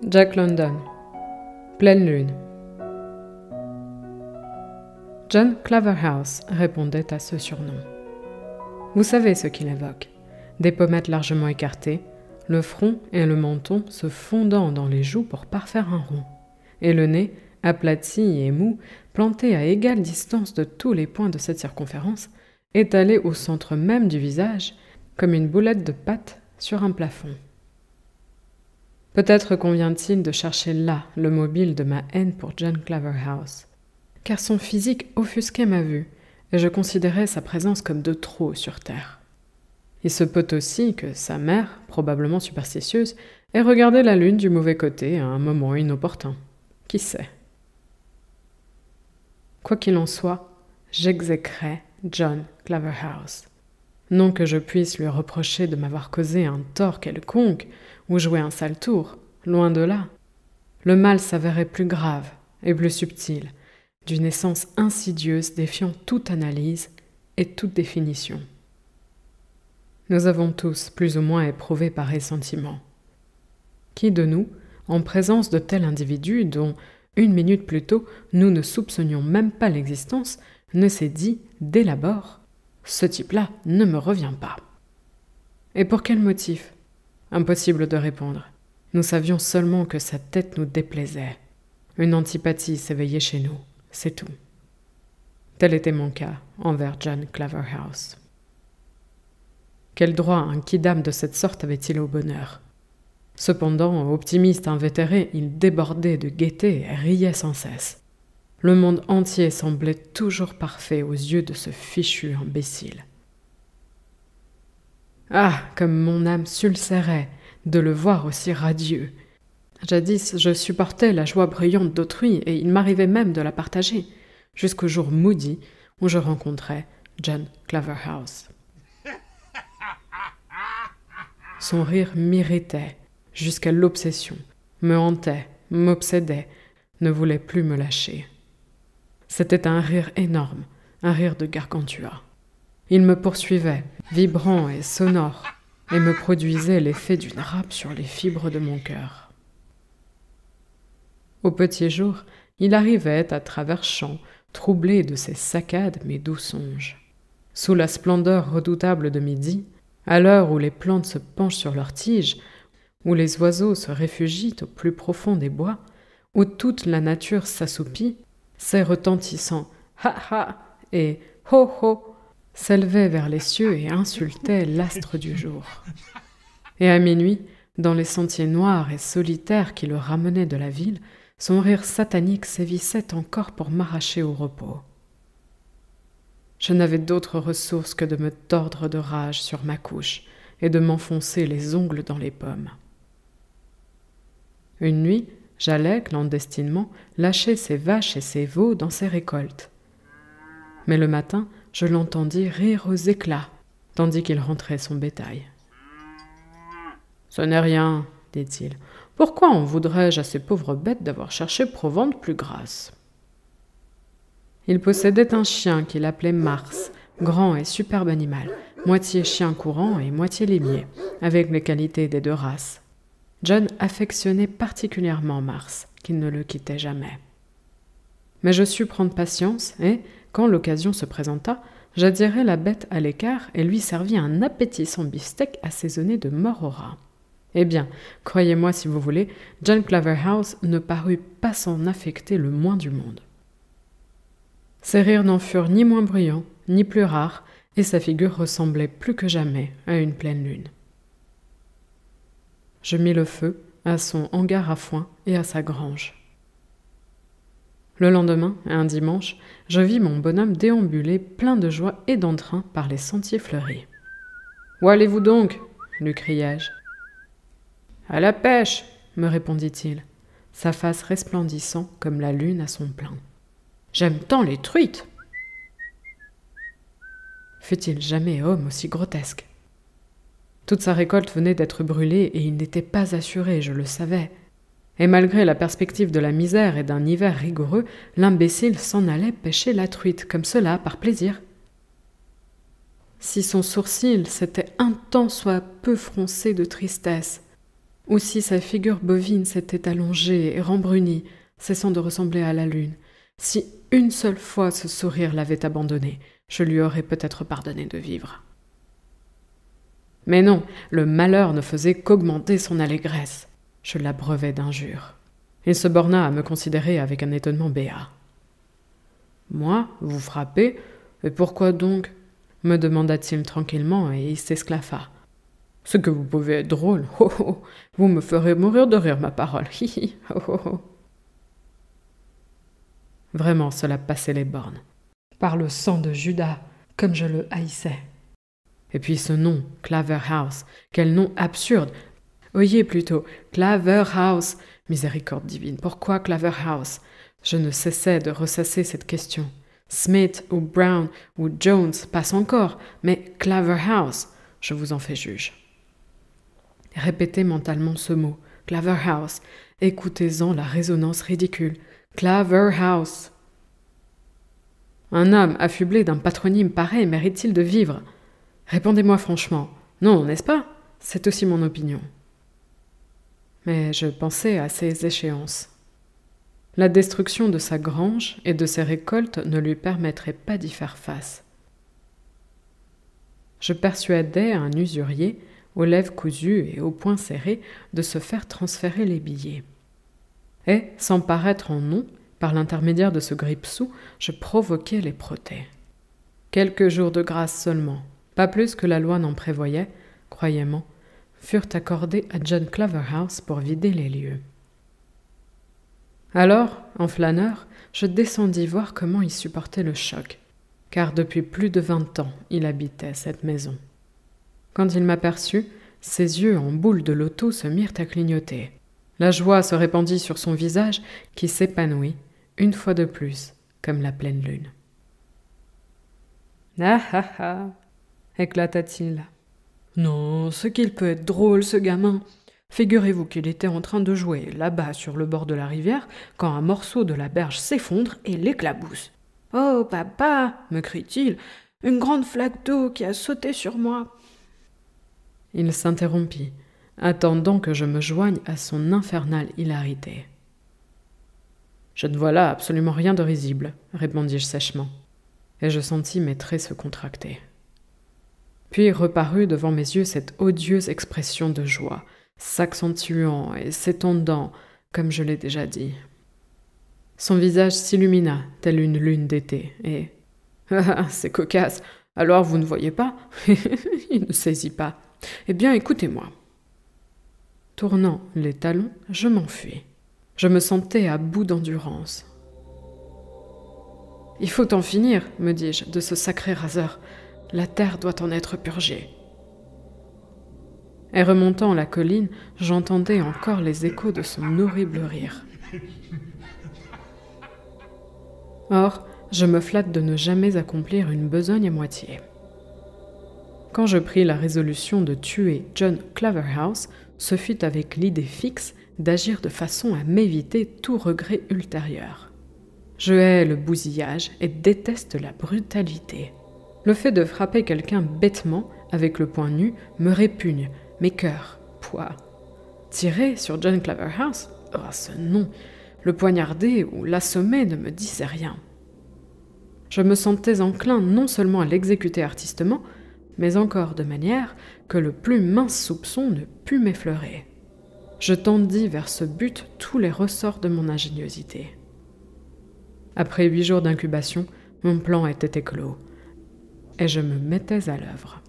Jack London. Pleine lune. John Claverhouse répondait à ce surnom. Vous savez ce qu'il évoque. Des pommettes largement écartées, le front et le menton se fondant dans les joues pour parfaire un rond, et le nez, aplati et mou, planté à égale distance de tous les points de cette circonférence, étalé au centre même du visage, comme une boulette de pâte sur un plafond. Peut-être convient-il de chercher là le mobile de ma haine pour John Claverhouse, car son physique offusquait ma vue, et je considérais sa présence comme de trop sur terre. Il se peut aussi que sa mère, probablement superstitieuse, ait regardé la lune du mauvais côté à un moment inopportun. Qui sait? Quoi qu'il en soit, j'exécrais John Claverhouse. Non que je puisse lui reprocher de m'avoir causé un tort quelconque ou joué un sale tour, loin de là. Le mal s'avérait plus grave et plus subtil, d'une essence insidieuse défiant toute analyse et toute définition. Nous avons tous plus ou moins éprouvé pareil sentiment. Qui de nous, en présence de tel individu dont, une minute plus tôt, nous ne soupçonnions même pas l'existence, ne s'est dit, dès l'abord, « Ce type-là ne me revient pas ». Et pour quel motif? Impossible de répondre. Nous savions seulement que sa tête nous déplaisait. Une antipathie s'éveillait chez nous, c'est tout. Tel était mon cas envers John Claverhouse. Quel droit un quidam de cette sorte avait-il au bonheur? Cependant, optimiste invétéré, il débordait de gaieté et riait sans cesse. Le monde entier semblait toujours parfait aux yeux de ce fichu imbécile. Ah, comme mon âme s'ulcérait de le voir aussi radieux. Jadis, je supportais la joie bruyante d'autrui et il m'arrivait même de la partager, jusqu'au jour maudit où je rencontrai John Claverhouse. Son rire m'irritait jusqu'à l'obsession, me hantait, m'obsédait, ne voulait plus me lâcher. C'était un rire énorme, un rire de Gargantua. Il me poursuivait, vibrant et sonore, et me produisait l'effet d'une râpe sur les fibres de mon cœur. Au petit jour, il arrivait à travers champs, troublé de ses saccades mais doux songes. Sous la splendeur redoutable de midi, à l'heure où les plantes se penchent sur leurs tiges, où les oiseaux se réfugient au plus profond des bois, où toute la nature s'assoupit, ces retentissants « ha-ha » et « ho-ho » s'élevaient vers les cieux et insultaient l'astre du jour. Et à minuit, dans les sentiers noirs et solitaires qui le ramenaient de la ville, son rire satanique sévissait encore pour m'arracher au repos. Je n'avais d'autre ressource que de me tordre de rage sur ma couche et de m'enfoncer les ongles dans les pommes. Une nuit, j'allais, clandestinement, lâcher ses vaches et ses veaux dans ses récoltes. Mais le matin, je l'entendis rire aux éclats, tandis qu'il rentrait son bétail. « Ce n'est rien, dit-il. Pourquoi en voudrais-je à ces pauvres bêtes d'avoir cherché provende plus grasse ?» Il possédait un chien qu'il appelait Mars, grand et superbe animal, moitié chien courant et moitié limier, avec les qualités des deux races. John affectionnait particulièrement Mars, qui ne le quittait jamais. Mais je sus prendre patience et, quand l'occasion se présenta, j'attirai la bête à l'écart et lui servis un appétissant beefsteak assaisonné de mort au rat. Eh bien, croyez-moi si vous voulez, John Claverhouse ne parut pas s'en affecter le moins du monde. Ses rires n'en furent ni moins bruyants, ni plus rares, et sa figure ressemblait plus que jamais à une pleine lune. Je mis le feu à son hangar à foin et à sa grange. Le lendemain, un dimanche, je vis mon bonhomme déambuler plein de joie et d'entrain par les sentiers fleuris. « Où allez-vous donc » lui criai-je. « À la pêche » me répondit-il, sa face resplendissant comme la lune à son plein. « J'aime tant les truites !» Fut-il jamais homme aussi grotesque? Toute sa récolte venait d'être brûlée et il n'était pas assuré, je le savais. Et malgré la perspective de la misère et d'un hiver rigoureux, l'imbécile s'en allait pêcher la truite, comme cela, par plaisir. Si son sourcil s'était un tant soit peu froncé de tristesse, ou si sa figure bovine s'était allongée et rembrunie, cessant de ressembler à la lune, si une seule fois ce sourire l'avait abandonné, je lui aurais peut-être pardonné de vivre. Mais non, le malheur ne faisait qu'augmenter son allégresse. Je l'abreuvais d'injures. Il se borna à me considérer avec un étonnement béat. « Moi, vous frappez? Et pourquoi donc ?» me demanda-t-il tranquillement, et il s'esclaffa. « C'est que vous pouvez être drôle. Oh, oh, vous me ferez mourir de rire, ma parole. Hi, hi, oh, oh, oh. » Vraiment, cela passait les bornes. Par le sang de Judas, comme je le haïssais. Et puis ce nom, Claverhouse, quel nom absurde! Oyez plutôt, Claverhouse! Miséricorde divine, pourquoi Claverhouse? Je ne cessais de ressasser cette question. Smith ou Brown ou Jones passe encore, mais Claverhouse, je vous en fais juge. Répétez mentalement ce mot, Claverhouse. Écoutez-en la résonance ridicule. Claverhouse. Un homme affublé d'un patronyme pareil mérite-t-il de vivre? Répondez-moi franchement. Non, n'est-ce pas? C'est aussi mon opinion. Mais je pensais à ces échéances. La destruction de sa grange et de ses récoltes ne lui permettrait pas d'y faire face. Je persuadais un usurier, aux lèvres cousues et aux poings serrés, de se faire transférer les billets. Et, sans paraître en nom, par l'intermédiaire de ce grippe-sou, je provoquais les protêts. Quelques jours de grâce seulement, pas plus que la loi n'en prévoyait, croyez-moi, furent accordés à John Claverhouse pour vider les lieux. Alors, en flâneur, je descendis voir comment il supportait le choc, car depuis plus de 20 ans, il habitait cette maison. Quand il m'aperçut, ses yeux en boule de loto se mirent à clignoter. La joie se répandit sur son visage qui s'épanouit, une fois de plus, comme la pleine lune. « Ah ah ah !» éclata-t-il. « Non, ce qu'il peut être drôle, ce gamin. Figurez-vous qu'il était en train de jouer là-bas sur le bord de la rivière quand un morceau de la berge s'effondre et l'éclabousse. « Oh, papa !» me crie-t-il, « une grande flaque d'eau qui a sauté sur moi. » Il s'interrompit, attendant que je me joigne à son infernale hilarité. « Je ne vois là absolument rien de risible, » répondis-je sèchement, et je sentis mes traits se contracter. Puis reparut devant mes yeux cette odieuse expression de joie, s'accentuant et s'étendant, comme je l'ai déjà dit. Son visage s'illumina, telle une lune d'été, et « Ah, c'est cocasse, alors vous ne voyez pas ?» Il ne saisit pas. « Eh bien, écoutez-moi. » Tournant les talons, je m'enfuis. Je me sentais à bout d'endurance. « Il faut en finir, me dis-je, de ce sacré raseur. La terre doit en être purgée. » Et remontant la colline, j'entendais encore les échos de son horrible rire. Or, je me flatte de ne jamais accomplir une besogne à moitié. Quand je pris la résolution de tuer John Claverhouse, ce fut avec l'idée fixe d'agir de façon à m'éviter tout regret ultérieur. Je hais le bousillage et déteste la brutalité. Le fait de frapper quelqu'un bêtement, avec le poing nu, me répugne, m'écœure, pouah. Tirer sur John Claverhouse? Oh, ce nom! Le poignarder ou l'assommer ne me disait rien. Je me sentais enclin non seulement à l'exécuter artistement, mais encore de manière que le plus mince soupçon ne put m'effleurer. Je tendis vers ce but tous les ressorts de mon ingéniosité. Après 8 jours d'incubation, mon plan était éclos, et je me mettais à l'œuvre.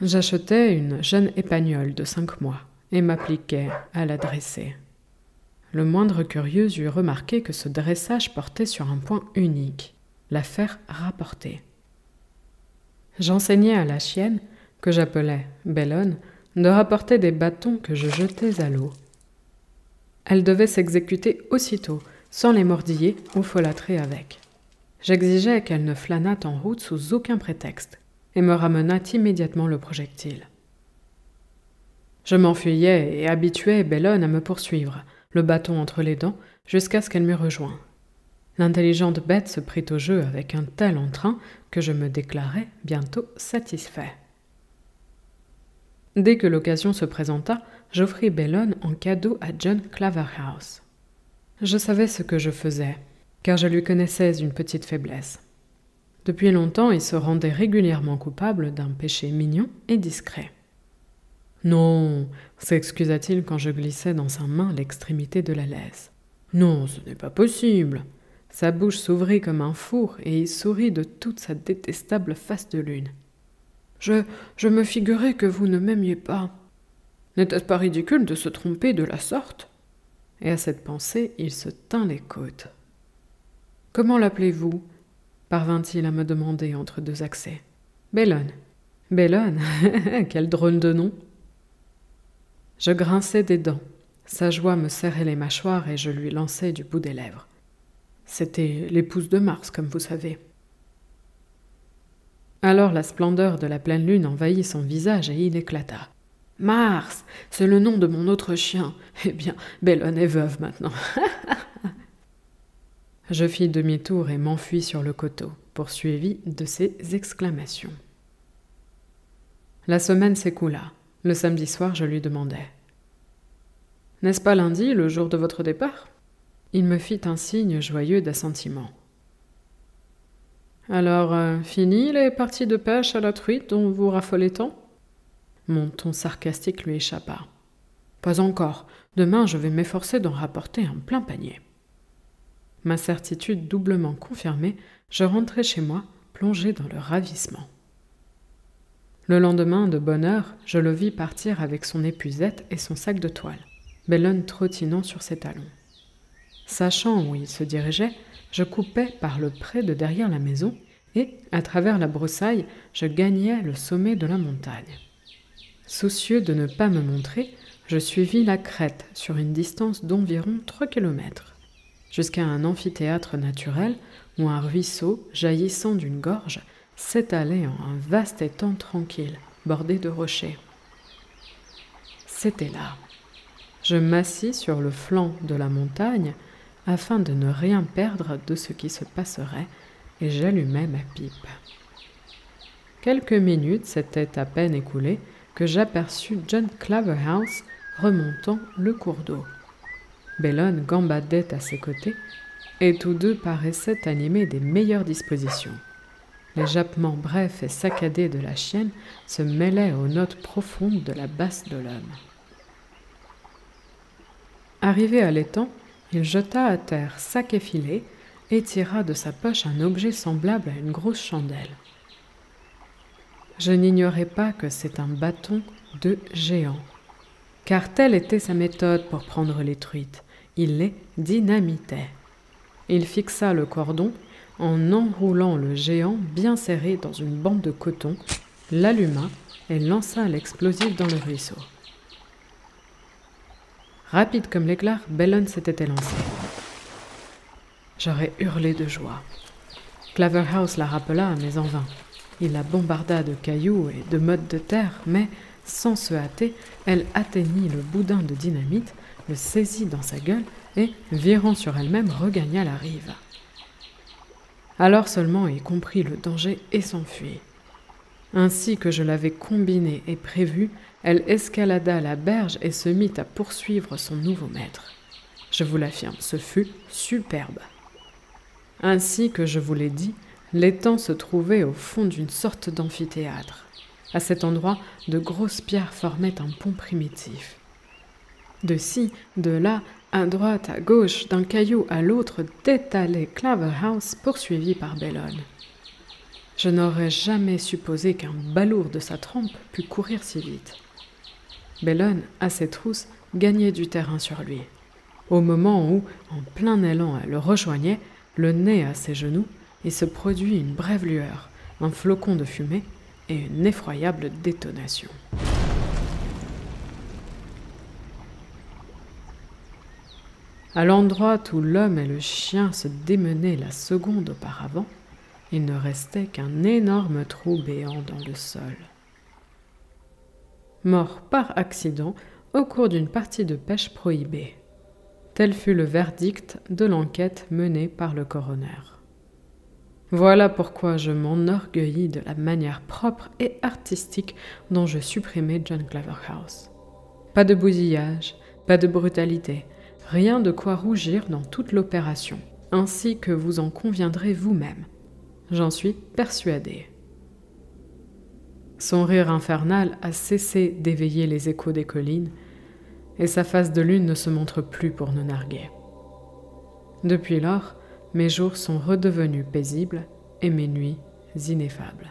J'achetais une jeune épagnole de 5 mois et m'appliquais à la dresser. Le moindre curieux eût remarqué que ce dressage portait sur un point unique, la faire rapporter. J'enseignais à la chienne, que j'appelais Bellone, de rapporter des bâtons que je jetais à l'eau. Elle devait s'exécuter aussitôt, sans les mordiller ou folâtrer avec. J'exigeais qu'elle ne flânât en route sous aucun prétexte, et me ramenât immédiatement le projectile. Je m'enfuyais et habituais Bellone à me poursuivre, le bâton entre les dents, jusqu'à ce qu'elle m'eût rejoint. L'intelligente bête se prit au jeu avec un tel entrain que je me déclarais bientôt satisfait. Dès que l'occasion se présenta, j'offris Bellone en cadeau à John Claverhouse. Je savais ce que je faisais, car je lui connaissais une petite faiblesse. Depuis longtemps, il se rendait régulièrement coupable d'un péché mignon et discret. « Non » s'excusa-t-il quand je glissais dans sa main l'extrémité de la laisse. « Non, ce n'est pas possible !» Sa bouche s'ouvrit comme un four et il sourit de toute sa détestable face de lune. « Je me figurais que vous ne m'aimiez pas. N'était-ce pas ridicule de se tromper de la sorte ?» Et à cette pensée, il se tint les côtes. « Comment l'appelez-vous » parvint-il à me demander entre deux accès. « Bellone. »« Bellone, quel drôle de nom !» Je grinçai des dents. Sa joie me serrait les mâchoires et je lui lançai du bout des lèvres. C'était l'épouse de Mars, comme vous savez. Alors la splendeur de la pleine lune envahit son visage et il éclata. « Mars, c'est le nom de mon autre chien. Eh bien, Bellone est veuve maintenant. » Je fis demi-tour et m'enfuis sur le coteau, poursuivi de ces exclamations. La semaine s'écoula. Le samedi soir, je lui demandai. « N'est-ce pas lundi, le jour de votre départ ?» Il me fit un signe joyeux d'assentiment. « Alors, fini les parties de pêche à la truite dont vous raffolez tant ?» Mon ton sarcastique lui échappa. « Pas encore. Demain, je vais m'efforcer d'en rapporter un plein panier. » Ma certitude doublement confirmée, je rentrai chez moi, plongé dans le ravissement. Le lendemain, de bonne heure, je le vis partir avec son épuisette et son sac de toile, Bellone trottinant sur ses talons. Sachant où il se dirigeait, je coupai par le pré de derrière la maison et, à travers la broussaille, je gagnai le sommet de la montagne. Soucieux de ne pas me montrer, je suivis la crête sur une distance d'environ 3 kilomètres, jusqu'à un amphithéâtre naturel où un ruisseau, jaillissant d'une gorge, s'étalait en un vaste étang tranquille, bordé de rochers. C'était là. Je m'assis sur le flanc de la montagne afin de ne rien perdre de ce qui se passerait, et j'allumai ma pipe. Quelques minutes s'étaient à peine écoulées que j'aperçus John Claverhouse remontant le cours d'eau. Bellone gambadait à ses côtés, et tous deux paraissaient animés des meilleures dispositions. Les jappements brefs et saccadés de la chienne se mêlaient aux notes profondes de la basse de l'homme. Arrivé à l'étang, il jeta à terre sac et filet et tira de sa poche un objet semblable à une grosse chandelle. Je n'ignorais pas que c'est un bâton de géant, car telle était sa méthode pour prendre les truites. Il les dynamitait. Il fixa le cordon en enroulant le géant bien serré dans une bande de coton, l'alluma et lança l'explosif dans le ruisseau. Rapide comme l'éclair, Bellone s'était élancé. J'aurais hurlé de joie. Claverhouse la rappela, mais en vain. Il la bombarda de cailloux et de mottes de terre, mais, sans se hâter, elle atteignit le boudin de dynamite, le saisit dans sa gueule et, virant sur elle-même, regagna la rive. Alors seulement il comprit le danger et s'enfuit. Ainsi que je l'avais combiné et prévu, elle escalada la berge et se mit à poursuivre son nouveau maître. Je vous l'affirme, ce fut superbe. Ainsi que je vous l'ai dit, l'étang se trouvait au fond d'une sorte d'amphithéâtre. À cet endroit, de grosses pierres formaient un pont primitif. De ci, de là, à droite, à gauche, d'un caillou à l'autre, détalait Claverhouse poursuivi par Bellone. Je n'aurais jamais supposé qu'un balourd de sa trempe pût courir si vite. Bellone, à ses trousses, gagnait du terrain sur lui. Au moment où, en plein élan, elle le rejoignait, le nez à ses genoux, il se produit une brève lueur, un flocon de fumée et une effroyable détonation. À l'endroit où l'homme et le chien se démenaient la seconde auparavant, il ne restait qu'un énorme trou béant dans le sol. Mort par accident au cours d'une partie de pêche prohibée. Tel fut le verdict de l'enquête menée par le coroner. Voilà pourquoi je m'enorgueillis de la manière propre et artistique dont je supprimai John Claverhouse. Pas de bousillage, pas de brutalité, rien de quoi rougir dans toute l'opération, ainsi que vous en conviendrez vous-même. J'en suis persuadée. Son rire infernal a cessé d'éveiller les échos des collines, et sa face de lune ne se montre plus pour nous narguer. Depuis lors, mes jours sont redevenus paisibles et mes nuits ineffables.